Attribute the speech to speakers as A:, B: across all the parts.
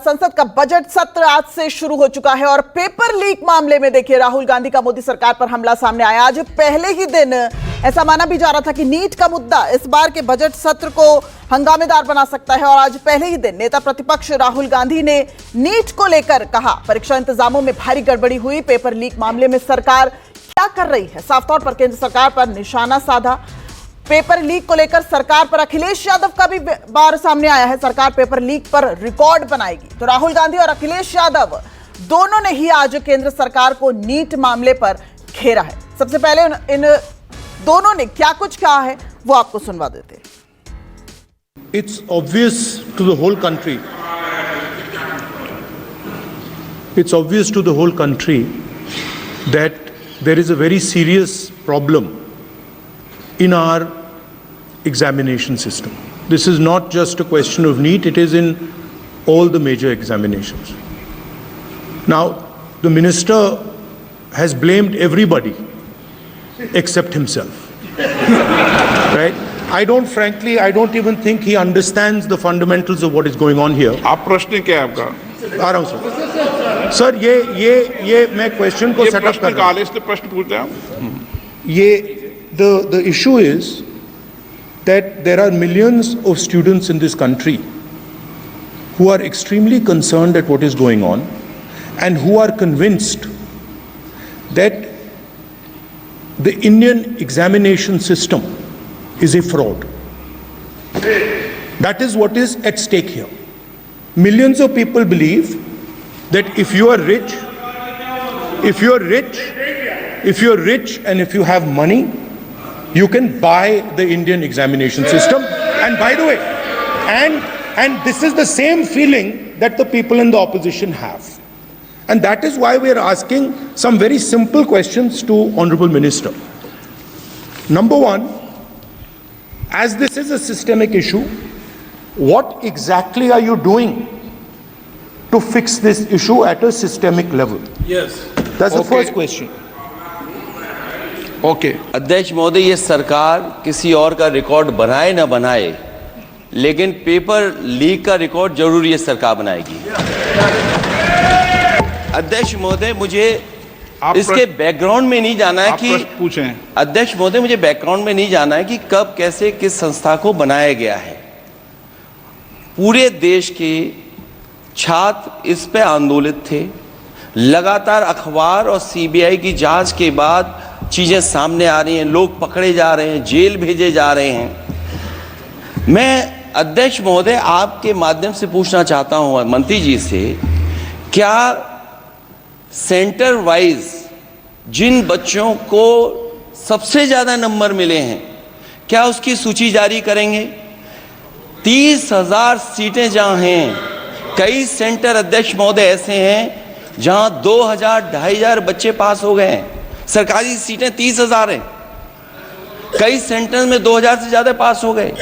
A: संसद का बजट सत्र आज से शुरू हो चुका है और पेपर लीक मामले में देखिए राहुल गांधी का मोदी सरकार पर हमला सामने आया। आज पहले ही दिन ऐसा माना भी जा रहा था कि नीट का मुद्दा इस बार के बजट सत्र को हंगामेदार बना सकता है और आज पहले ही दिन नेता प्रतिपक्ष राहुल गांधी ने नीट को लेकर कहा परीक्षा इंतजामों में भारी गड़बड़ी हुई। पेपर लीक मामले में सरकार क्या कर रही है, साफ तौर पर केंद्र सरकार पर निशाना साधा। पेपर लीक को लेकर सरकार पर अखिलेश यादव का भी बार सामने आया है। सरकार पेपर लीक पर रिकॉर्ड बनाएगी। तो राहुल गांधी और अखिलेश यादव दोनों ने ही आज केंद्र सरकार को नीट मामले पर घेरा है। सबसे पहले इन दोनों ने क्या कुछ कहा है वो आपको सुनवा देते हैं।
B: It's obvious to the whole country. It's obvious to the whole country that there is a very serious problem in our examination system. This is not just a question of NEET, it is in all the major examinations. Now, the minister has blamed everybody except himself. Right? I don't even think he understands the fundamentals of what is going on here.
C: आप प्रश्न क्या है आपका?
B: आ रहा हूं sir. ये मैं question को सेटअप कर रहा हूं।
C: से प्रश्न पूछते हैं।
B: ये the issue is that there are millions of students in this country who are extremely concerned at what is going on and who are convinced that the Indian examination system is a fraud. That is what is at stake here. Millions of people believe that if you are rich and if you have money, you can buy the Indian examination system. And by the way, and this is the same feeling that the people in the opposition have. And that is why we are asking some very simple questions to Honorable Minister. Number one, as this is a systemic issue, what exactly are you doing to fix this issue at a systemic level?
C: Yes.
B: That's the first question.
C: Okay
D: अध्यक्ष महोदय, ये सरकार किसी और का record बनाए ना बनाए, लेकिन पेपर लीक का रिकॉर्ड जरूर ये सरकार बनाएगी। अध्यक्ष महोदय, मुझे इसके बैकग्राउंड में नहीं जाना है कि
C: पूछें।
D: अध्यक्ष महोदय, मुझे बैकग्राउंड में नहीं जाना है कि कब कैसे किस संस्था को बनाया गया है। पूरे देश के छात्र इस पे आंदोलित थे। लगातार अखबार और सीबीआई की जांच के बाद चीज़ें सामने आ रही हैं, लोग पकड़े जा रहे हैं, जेल भेजे जा रहे हैं। मैं अध्यक्ष महोदय आपके माध्यम से पूछना चाहता हूं मंत्री जी से, क्या सेंटर वाइज जिन बच्चों को सबसे ज़्यादा नंबर मिले हैं, क्या उसकी सूची जारी करेंगे? 30,000 सीटें जहां हैं, कई सेंटर अध्यक्ष महोदय ऐसे हैं जहां 2,000 2,500 बच्चे पास हो गए हैं। सरकारी सीटें 30,000 हैं, कई सेंटर में 2,000 से ज्यादा पास हो गए।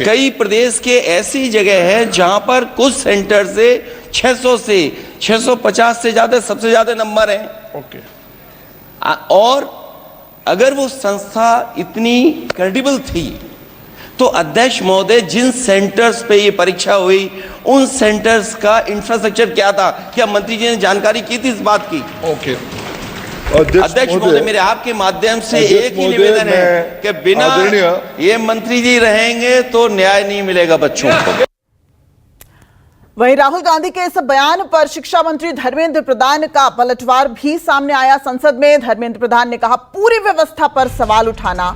D: कई प्रदेश के ऐसी जगह है जहां पर कुछ सेंटर से 600 से 650 से ज्यादा सबसे ज्यादा नंबर हैं। और अगर वो संस्था इतनी क्रेडिबल थी तो अध्यक्ष महोदय जिन सेंटर्स पे ये परीक्षा हुई उन सेंटर्स का इंफ्रास्ट्रक्चर क्या था? क्या मंत्री जी ने जानकारी की थी इस बात की? अध्यक्ष महोदय, मेरे आपके माध्यम से एक ही निवेदन है कि बिना ये मंत्री जी रहेंगे तो न्याय नहीं मिलेगा बच्चों को।
A: वहीं राहुल गांधी के इस बयान पर शिक्षा मंत्री धर्मेंद्र प्रधान का पलटवार भी सामने आया। संसद में धर्मेंद्र प्रधान ने कहा पूरी व्यवस्था पर सवाल उठाना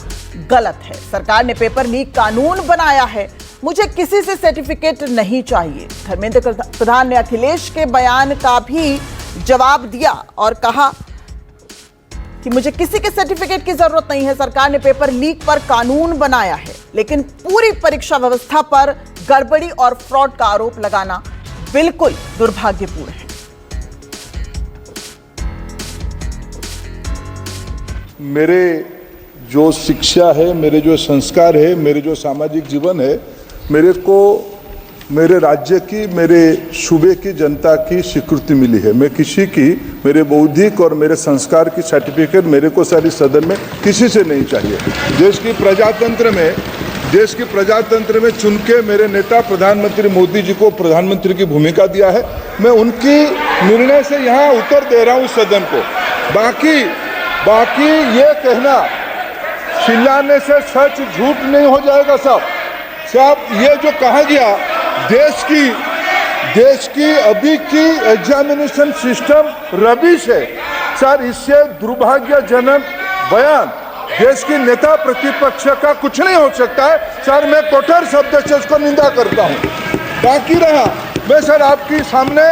A: गलत है। सरकार ने पेपर लीक कानून बनाया है, मुझे किसी से सर्टिफिकेट नहीं चाहिए। धर्मेंद्र प्रधान ने अखिलेश के बयान का भी जवाब दिया और कहा कि मुझे किसी के सर्टिफिकेट की जरूरत नहीं है। सरकार ने पेपर लीक पर कानून बनाया है, लेकिन पूरी परीक्षा व्यवस्था पर गड़बड़ी और फ्रॉड का आरोप लगाना बिल्कुल दुर्भाग्यपूर्ण है।
E: मेरे जो शिक्षा है, मेरे जो संस्कार है, मेरे जो सामाजिक जीवन है, मेरे को मेरे राज्य की, मेरे सूबे की जनता की स्वीकृति मिली है। मैं किसी की, मेरे बौद्धिक और मेरे संस्कार की सर्टिफिकेट मेरे को सारी सदन में किसी से नहीं चाहिए। देश की प्रजातंत्र में देश की प्रजातंत्र में चुन के मेरे नेता प्रधानमंत्री मोदी जी को प्रधानमंत्री की भूमिका दिया है। मैं उनकी निर्णय से यहाँ उत्तर दे रहा हूँ सदन को। बाकी ये कहना चिल्लाने से सच झूठ नहीं हो जाएगा साहब। ये जो कहा गया देश की अभी की एग्जामिनेशन सिस्टम रबिश है सर, इससे दुर्भाग्यजनक बयान देश की नेता प्रतिपक्ष का कुछ नहीं हो सकता है सर। मैं कठोर शब्द से उसको निंदा करता हूँ। बाकी रहा, मैं सर आपके सामने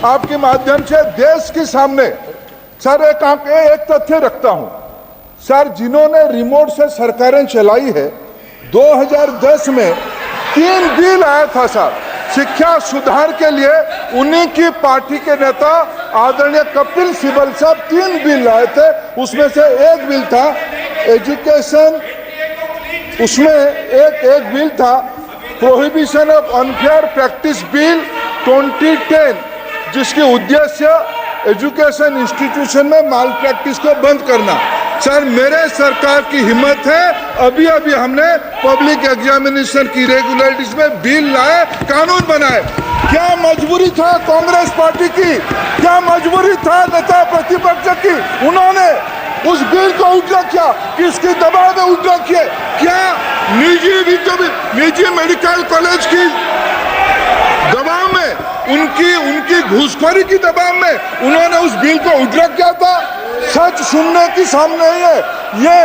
E: आपके माध्यम से देश के सामने सर एक तथ्य रखता हूँ सर। जिन्होंने रिमोट से सरकारें चलाई है 2010 में 3 बिल आया था सर शिक्षा सुधार के लिए। उन्हीं की पार्टी के नेता आदरणीय कपिल सिब्बल साहब 3 बिल लाए थे। उसमें से एक बिल था एजुकेशन, उसमें एक बिल था prohibition of unfair practice bill 2010, जिसकी उद्देश्य एजुकेशन इंस्टीट्यूशन में माल प्रैक्टिस को बंद करना। सर मेरे सरकार की हिम्मत है, अभी हमने पब्लिक एग्जामिनेशन की रेगुलरिटीज में बिल लाए, कानून बनाए। क्या मजबूरी था कांग्रेस पार्टी की, क्या मजबूरी था नेता प्रतिपक्ष की? उन्होंने उस बिल को उल्टा किया, किसके दबाव में उल्टा किया? क्या निजी मेडिकल कॉलेज की दबाव में, उनकी घूसखोरी की दबाव में उन्होंने उस बिल को उल्टा किया था? सच सुनने की सामने है ये।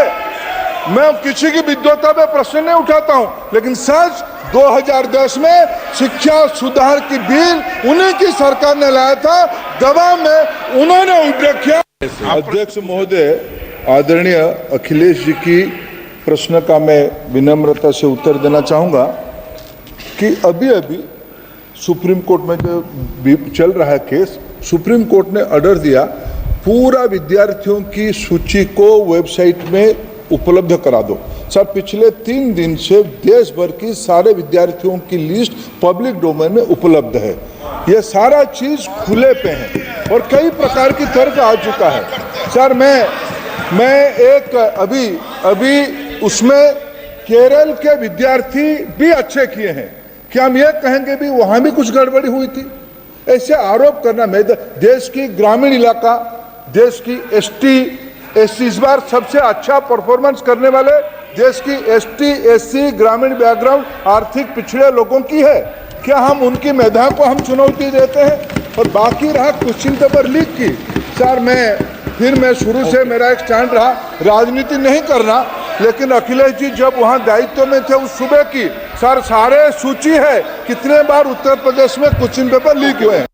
E: मैं किसी की विद्वता में प्रश्न नहीं उठाता हूं, लेकिन सच 2010 में शिक्षा सुधार की बिल उन्हीं की सरकार ने लाया था, दबाव में उन्होंने उल्टा किया। अध्यक्ष महोदय, आदरणीय अखिलेश जी की प्रश्न का मैं विनम्रता से उत्तर देना चाहूँगा कि अभी सुप्रीम कोर्ट में जो चल रहा है केस, सुप्रीम कोर्ट ने ऑर्डर दिया पूरा विद्यार्थियों की सूची को वेबसाइट में उपलब्ध करा दो। सर पिछले 3 दिन से देश भर की सारे विद्यार्थियों की लिस्ट पब्लिक डोमेन में उपलब्ध है। ये सारा चीज खुले पे है और कई प्रकार की तर्क आ चुका है। सर मैं एक अभी उसमें केरल के विद्यार्थी भी अच्छे किए हैं, क्या हम ये कहेंगे भी वहां भी कुछ गड़बड़ी हुई थी? ऐसे आरोप करना, मैं देश की ग्रामीण इलाका, देश की एसटी इस बार सबसे अच्छा परफॉर्मेंस करने वाले देश की एसटी ग्रामीण बैकग्राउंड आर्थिक पिछड़े लोगों की है। क्या हम उनकी मेधा को हम चुनौती देते हैं? और बाकी रहा क्वेश्चन पेपर लीक की, सर मैं शुरू से मेरा एक स्टैंड रहा राजनीति नहीं करना, लेकिन अखिलेश जी जब वहाँ दायित्व में थे उस सुबह की सर सारे सूची है कितने बार उत्तर प्रदेश में क्वेश्चन पेपर लीक हुए हैं।